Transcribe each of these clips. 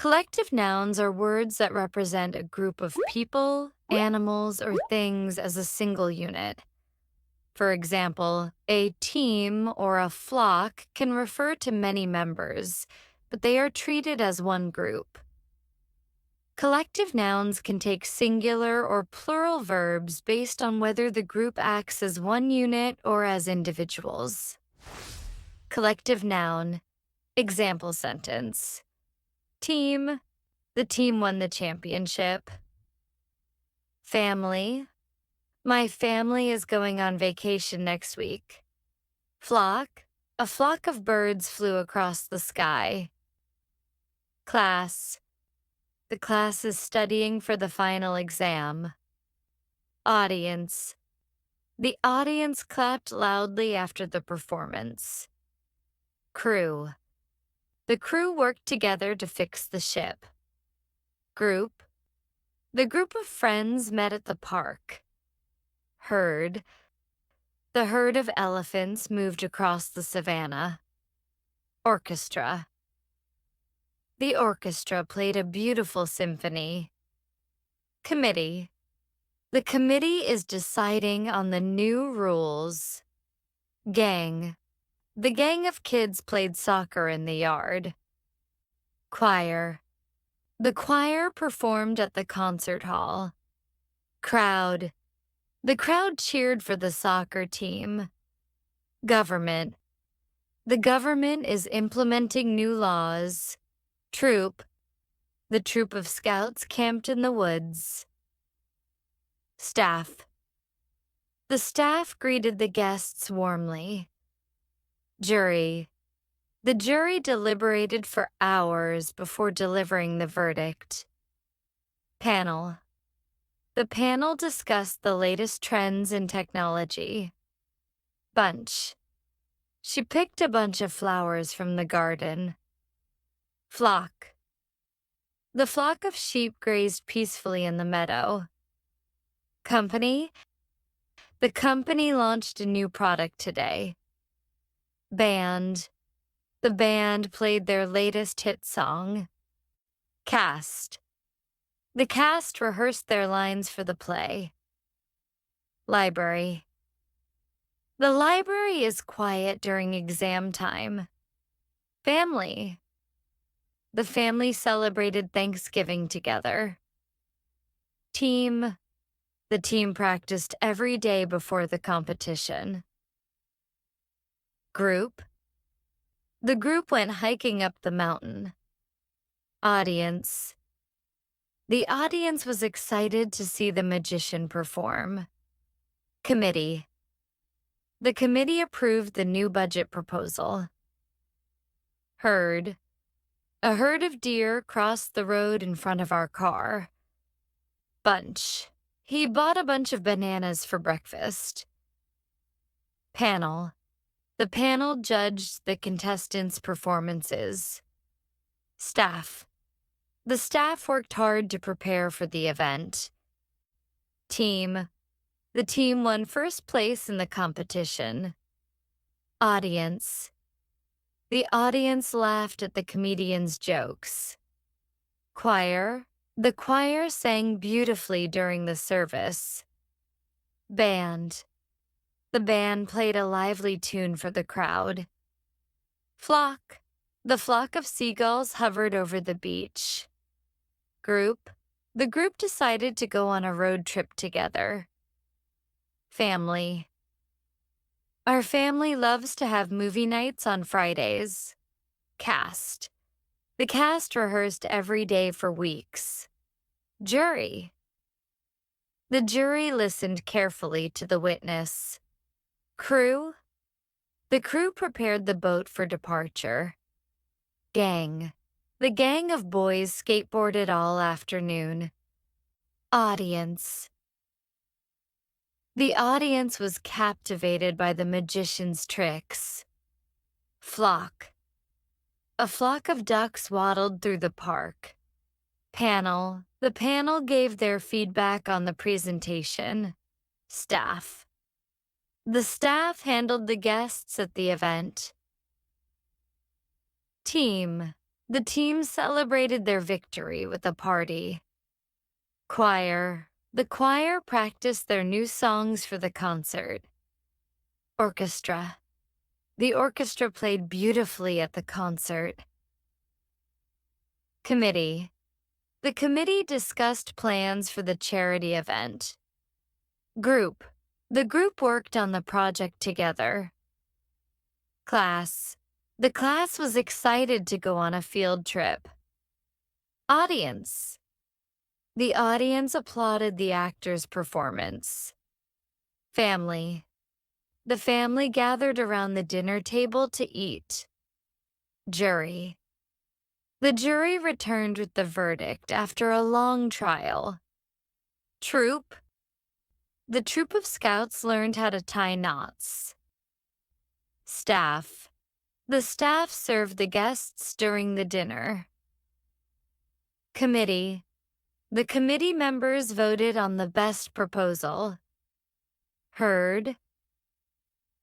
Collective nouns are words that represent a group of people, animals, or things as a single unit. For example, a team or a flock can refer to many members, but they are treated as one group. Collective nouns can take singular or plural verbs based on whether the group acts as one unit or as individuals. Collective noun. Example sentence. Team. The team won the championship. Family. My family is going on vacation next week. Flock. A flock of birds flew across the sky. Class. The class is studying for the final exam. Audience. The audience clapped loudly after the performance. Crew. The crew worked together to fix the ship. Group. The group of friends met at the park. Herd. The herd of elephants moved across the savannah. Orchestra. The orchestra played a beautiful symphony. Committee. The committee is deciding on the new rules. Gang. The gang of kids played soccer in the yard. Choir. The choir performed at the concert hall. Crowd. The crowd cheered for the soccer team. Government. The government is implementing new laws. Troop. The troop of scouts camped in the woods. Staff. The staff greeted the guests warmly. Jury. The jury deliberated for hours before delivering the verdict. Panel. The panel discussed the latest trends in technology. Bunch. She picked a bunch of flowers from the garden. Flock. The flock of sheep grazed peacefully in the meadow. Company. The company launched a new product today. Band. The band played their latest hit song. Cast. The cast rehearsed their lines for the play. Library. The library is quiet during exam time. Family. The family celebrated Thanksgiving together. Team. The team practiced every day before the competition. Group. The group went hiking up the mountain. Audience. The audience was excited to see the magician perform. Committee. The committee approved the new budget proposal. Herd. A herd of deer crossed the road in front of our car. Bunch. He bought a bunch of bananas for breakfast. Panel. The panel judged the contestants' performances. Staff. The staff worked hard to prepare for the event. Team. The team won first place in the competition. Audience. The audience laughed at the comedian's jokes. Choir. The choir sang beautifully during the service. Band. The band played a lively tune for the crowd. Flock. The flock of seagulls hovered over the beach. Group. The group decided to go on a road trip together. Family. Our family loves to have movie nights on Fridays. Cast. The cast rehearsed every day for weeks. Jury. The jury listened carefully to the witness. Crew. The crew prepared the boat for departure. Gang. The gang of boys skateboarded all afternoon. Audience. The audience was captivated by the magician's tricks. Flock. A flock of ducks waddled through the park. Panel. The panel gave their feedback on the presentation. Staff. The staff handled the guests at the event. Team. The team celebrated their victory with a party. Choir. The choir practiced their new songs for the concert. Orchestra. The orchestra played beautifully at the concert. Committee. The committee discussed plans for the charity event. Group. The group worked on the project together. Class. The class was excited to go on a field trip. Audience. The audience applauded the actor's performance. Family. The family gathered around the dinner table to eat. Jury. The jury returned with the verdict after a long trial. Troop. The troop of scouts learned how to tie knots. Staff. The staff served the guests during the dinner. Committee. The committee members voted on the best proposal. Herd.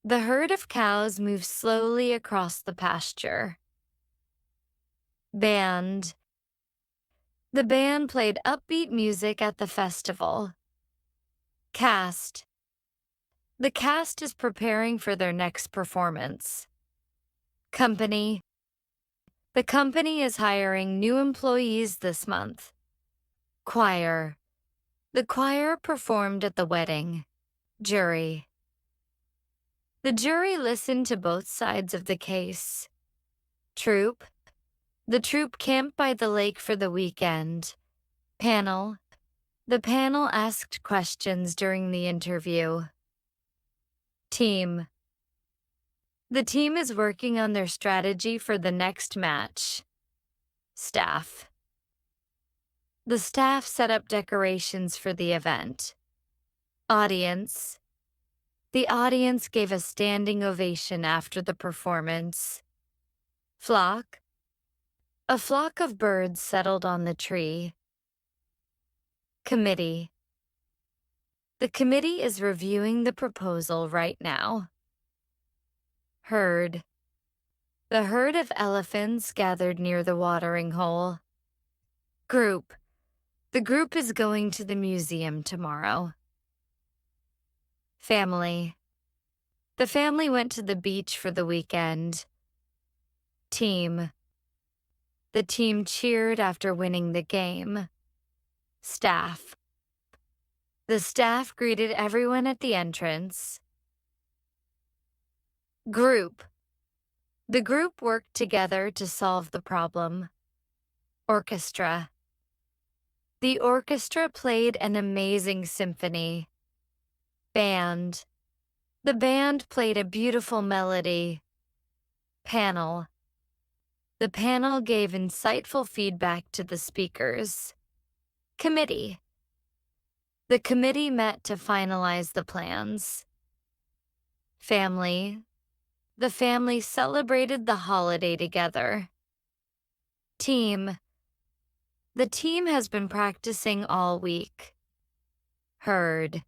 The herd of cows moved slowly across the pasture. Band. The band played upbeat music at the festival. Cast. The cast is preparing for their next performance. Company. The company is hiring new employees this month. Choir. The choir performed at the wedding. Jury. The jury listened to both sides of the case. Troop. The troop camped by the lake for the weekend. Panel. The panel asked questions during the interview. Team. The team is working on their strategy for the next match. Staff. The staff set up decorations for the event. Audience. The audience gave a standing ovation after the performance. Flock. A flock of birds settled on the tree. Committee. The committee is reviewing the proposal right now. Herd. The herd of elephants gathered near the watering hole. Group. The group is going to the museum tomorrow. Family. The family went to the beach for the weekend. Team. The team cheered after winning the game. Staff. The staff greeted everyone at the entrance. Group. The group worked together to solve the problem. Orchestra. The orchestra played an amazing symphony. Band. The band played a beautiful melody. Panel. The panel gave insightful feedback to the speakers. Committee. The committee met to finalize the plans. Family. The family celebrated the holiday together. Team. The team has been practicing all week. Herd.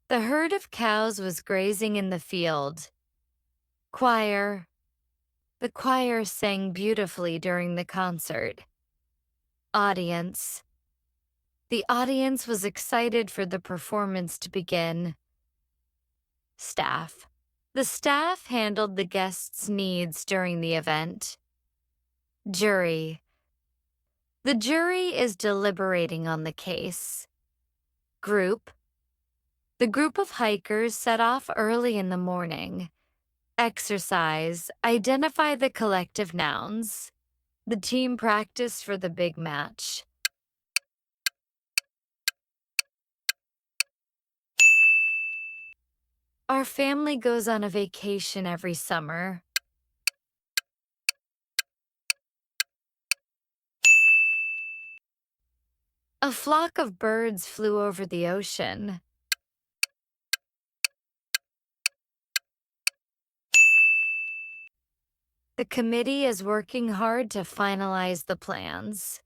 The herd of cows was grazing in the field. Choir. The choir sang beautifully during the concert. Audience. The audience was excited for the performance to begin. Staff. The staff handled the guests' needs during the event. Jury. The jury is deliberating on the case. Group. The group of hikers set off early in the morning. Exercise. Identify the collective nouns. The team practiced for the big match. Our family goes on a vacation every summer. A flock of birds flew over the ocean. The committee is working hard to finalize the plans.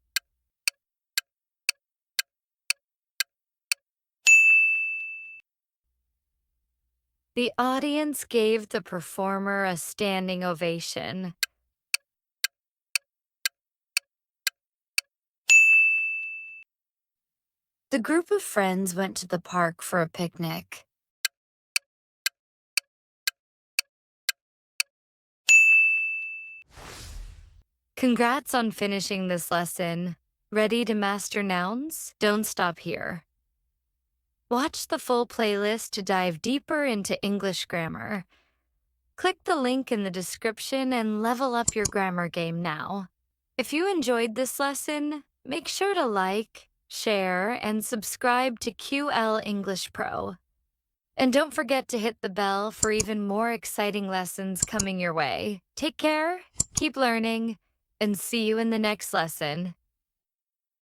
The audience gave the performer a standing ovation. The group of friends went to the park for a picnic. Congrats on finishing this lesson. Ready to master nouns? Don't stop here. Watch the full playlist to dive deeper into English grammar. Click the link in the description and level up your grammar game now. If you enjoyed this lesson, make sure to like, share, and subscribe to Q.L. English Pro. And don't forget to hit the bell for even more exciting lessons coming your way. Take care, keep learning, and see you in the next lesson.